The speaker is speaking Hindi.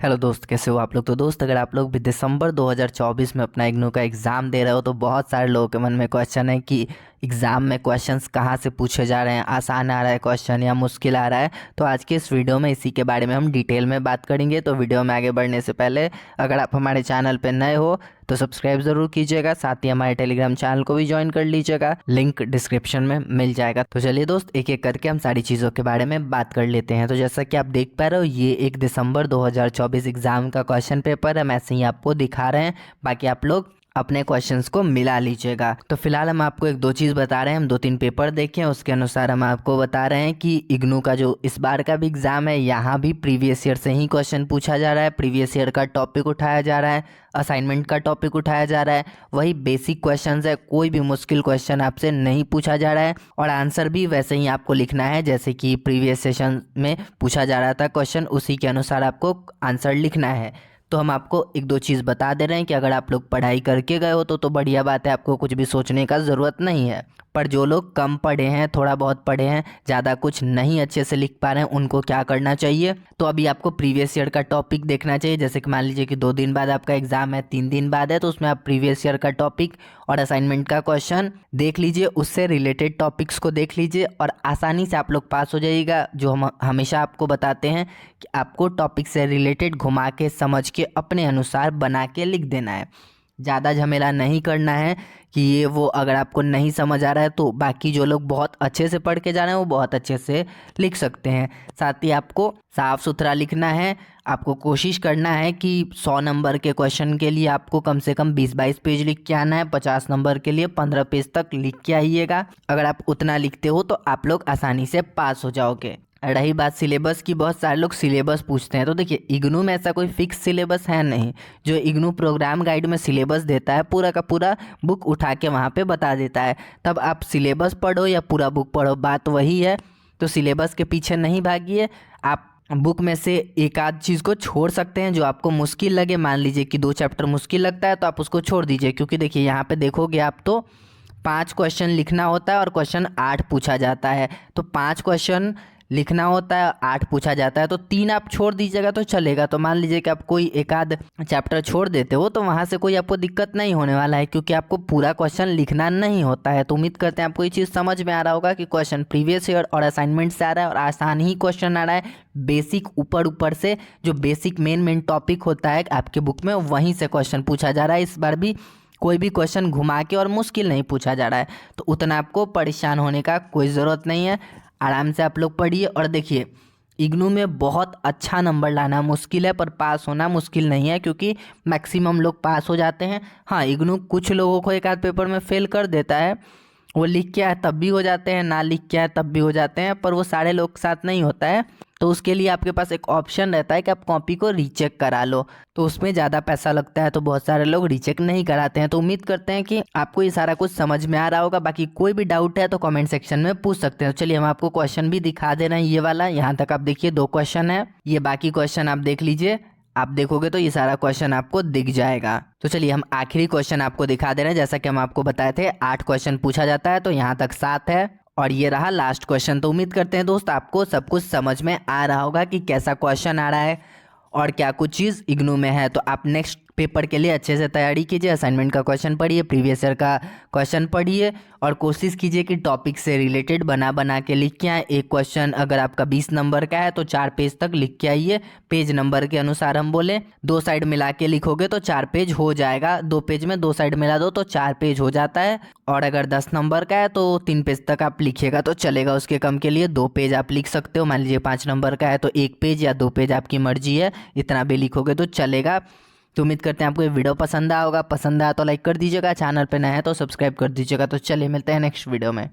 हेलो दोस्त, कैसे हो आप लोग। तो दोस्त, अगर आप लोग भी दिसंबर 2024 में अपना इग्नू का एग्ज़ाम दे रहे हो तो बहुत सारे लोगों के मन में क्वेश्चन है कि एग्ज़ाम में क्वेश्चंस कहाँ से पूछे जा रहे हैं, आसान आ रहा है क्वेश्चन या मुश्किल आ रहा है। तो आज के इस वीडियो में इसी के बारे में हम डिटेल में बात करेंगे। तो वीडियो में आगे बढ़ने से पहले अगर आप हमारे चैनल पर नए हो तो सब्सक्राइब ज़रूर कीजिएगा, साथ ही हमारे टेलीग्राम चैनल को भी ज्वाइन कर लीजिएगा, लिंक डिस्क्रिप्शन में मिल जाएगा। तो चलिए दोस्त, एक एक करके हम सारी चीज़ों के बारे में बात कर लेते हैं। तो जैसा कि आप देख पा रहे हो, ये 1 दिसंबर 2024 एग्ज़ाम का क्वेश्चन पेपर है। हम ऐसे ही आपको दिखा रहे हैं, बाकी आप लोग अपने क्वेश्चंस को मिला लीजिएगा। तो फिलहाल हम आपको एक दो चीज़ बता रहे हैं, हम 2-3 पेपर देखें उसके अनुसार हम आपको बता रहे हैं कि इग्नू का जो इस बार का भी एग्ज़ाम है, यहाँ भी प्रीवियस ईयर से ही क्वेश्चन पूछा जा रहा है, प्रीवियस ईयर का टॉपिक उठाया जा रहा है, असाइनमेंट का टॉपिक उठाया जा रहा है, वही बेसिक क्वेश्चंस है, कोई भी मुश्किल क्वेश्चन आपसे नहीं पूछा जा रहा है और आंसर भी वैसे ही आपको लिखना है जैसे कि प्रीवियस सेशन में पूछा जा रहा था क्वेश्चन, उसी के अनुसार आपको आंसर लिखना है। तो हम आपको एक दो चीज़ बता दे रहे हैं कि अगर आप लोग पढ़ाई करके गए हो तो बढ़िया बात है, आपको कुछ भी सोचने का ज़रूरत नहीं है। पर जो लोग कम पढ़े हैं, थोड़ा बहुत पढ़े हैं, ज़्यादा कुछ नहीं अच्छे से लिख पा रहे हैं, उनको क्या करना चाहिए। तो अभी आपको प्रीवियस ईयर का टॉपिक देखना चाहिए। जैसे कि मान लीजिए कि 2 दिन बाद आपका एग्ज़ाम है, 3 दिन बाद है, तो उसमें आप प्रीवियस ईयर का टॉपिक और असाइनमेंट का क्वेश्चन देख लीजिए, उससे रिलेटेड टॉपिक्स को देख लीजिए और आसानी से आप लोग पास हो जाइएगा। जो हम हमेशा आपको बताते हैं कि आपको टॉपिक से रिलेटेड घुमा के समझ के अपने अनुसार बना के लिख देना है, ज़्यादा झमेला नहीं करना है कि ये वो। अगर आपको नहीं समझ आ रहा है तो बाकी जो लोग बहुत अच्छे से पढ़ के जा रहे हैं वो बहुत अच्छे से लिख सकते हैं। साथ ही आपको साफ़ सुथरा लिखना है। आपको कोशिश करना है कि 100 नंबर के क्वेश्चन के लिए आपको कम से कम 20-22 पेज लिख के आना है, 50 नंबर के लिए 15 पेज तक लिख के आइएगा। अगर आप उतना लिखते हो तो आप लोग आसानी से पास हो जाओगे। रही बात सिलेबस की, बहुत सारे लोग सिलेबस पूछते हैं। तो देखिए, इग्नू में ऐसा कोई फिक्स सिलेबस है नहीं। जो इग्नू प्रोग्राम गाइड में सिलेबस देता है, पूरा का पूरा बुक उठा के वहाँ पे बता देता है। तब आप सिलेबस पढ़ो या पूरा बुक पढ़ो, बात वही है। तो सिलेबस के पीछे नहीं भागिए। आप बुक में से एक आध चीज़ को छोड़ सकते हैं जो आपको मुश्किल लगे। मान लीजिए कि 2 चैप्टर मुश्किल लगता है तो आप उसको छोड़ दीजिए, क्योंकि देखिए यहाँ पे देखोगे आप तो 5 क्वेश्चन लिखना होता है और क्वेश्चन 8 पूछा जाता है। तो 5 क्वेश्चन लिखना होता है, 8 पूछा जाता है, तो 3 आप छोड़ दीजिएगा तो चलेगा। तो मान लीजिए कि आप कोई एक आध चैप्टर छोड़ देते हो तो वहाँ से कोई आपको दिक्कत नहीं होने वाला है, क्योंकि आपको पूरा क्वेश्चन लिखना नहीं होता है। तो उम्मीद करते हैं आपको ये चीज़ समझ में आ रहा होगा कि क्वेश्चन प्रीवियस ईयर और असाइनमेंट से आ रहा है और आसान ही क्वेश्चन आ रहा है। बेसिक ऊपर से जो बेसिक मेन टॉपिक होता है आपके बुक में, वहीं से क्वेश्चन पूछा जा रहा है। इस बार भी कोई भी क्वेश्चन घुमा के और मुश्किल नहीं पूछा जा रहा है, तो उतना आपको परेशान होने का कोई ज़रूरत नहीं है। आराम से आप लोग पढ़िए और देखिए, इग्नू में बहुत अच्छा नंबर लाना मुश्किल है पर पास होना मुश्किल नहीं है, क्योंकि मैक्सिमम लोग पास हो जाते हैं। हाँ, इग्नू कुछ लोगों को एक आध पेपर में फेल कर देता है, वो लिख के आए तब भी हो जाते हैं, ना लिख के आए तब भी हो जाते हैं, पर वो सारे लोग के साथ नहीं होता है। तो उसके लिए आपके पास एक ऑप्शन रहता है कि आप कॉपी को रीचेक करा लो, तो उसमें ज़्यादा पैसा लगता है, तो बहुत सारे लोग रीचेक नहीं कराते हैं। तो उम्मीद करते हैं कि आपको ये सारा कुछ समझ में आ रहा होगा। बाकी कोई भी डाउट है तो कमेंट सेक्शन में पूछ सकते हैं। तो चलिए हम आपको क्वेश्चन भी दिखा दे रहे हैं। ये वाला यहाँ तक आप देखिए 2 क्वेश्चन है, ये बाकी क्वेश्चन आप देख लीजिए। आप देखोगे तो ये सारा क्वेश्चन आपको दिख जाएगा। तो चलिए हम आखिरी क्वेश्चन आपको दिखा दे रहे हैं। जैसा कि हम आपको बताए थे 8 क्वेश्चन पूछा जाता है, तो यहाँ तक 7 है और ये रहा लास्ट क्वेश्चन। तो उम्मीद करते हैं दोस्त आपको सब कुछ समझ में आ रहा होगा कि कैसा क्वेश्चन आ रहा है और क्या कुछ चीज़ इग्नू में है। तो आप नेक्स्ट पेपर के लिए अच्छे से तैयारी कीजिए, असाइनमेंट का क्वेश्चन पढ़िए, प्रीवियस ईयर का क्वेश्चन पढ़िए और कोशिश कीजिए कि टॉपिक से रिलेटेड बना के लिख के आए। एक क्वेश्चन अगर आपका 20 नंबर का है तो 4 पेज तक लिख के आइए, पेज नंबर के अनुसार हम बोले। 2 साइड मिला के लिखोगे तो 4 पेज हो जाएगा। 2 पेज में 2 साइड मिला दो तो 4 पेज हो जाता है। और अगर 10 नंबर का है तो 3 पेज तक आप लिखिएगा तो चलेगा। उसके कम के लिए 2 पेज आप लिख सकते हो। मान लीजिए 5 नंबर का है तो 1 पेज या 2 पेज आपकी मर्जी है, इतना भी लिखोगे तो चलेगा। तो उम्मीद करते हैं आपको ये वीडियो पसंद आया होगा। पसंद आया तो लाइक कर दीजिएगा, चैनल पे नया है तो सब्सक्राइब कर दीजिएगा। तो चलिए मिलते हैं नेक्स्ट वीडियो में।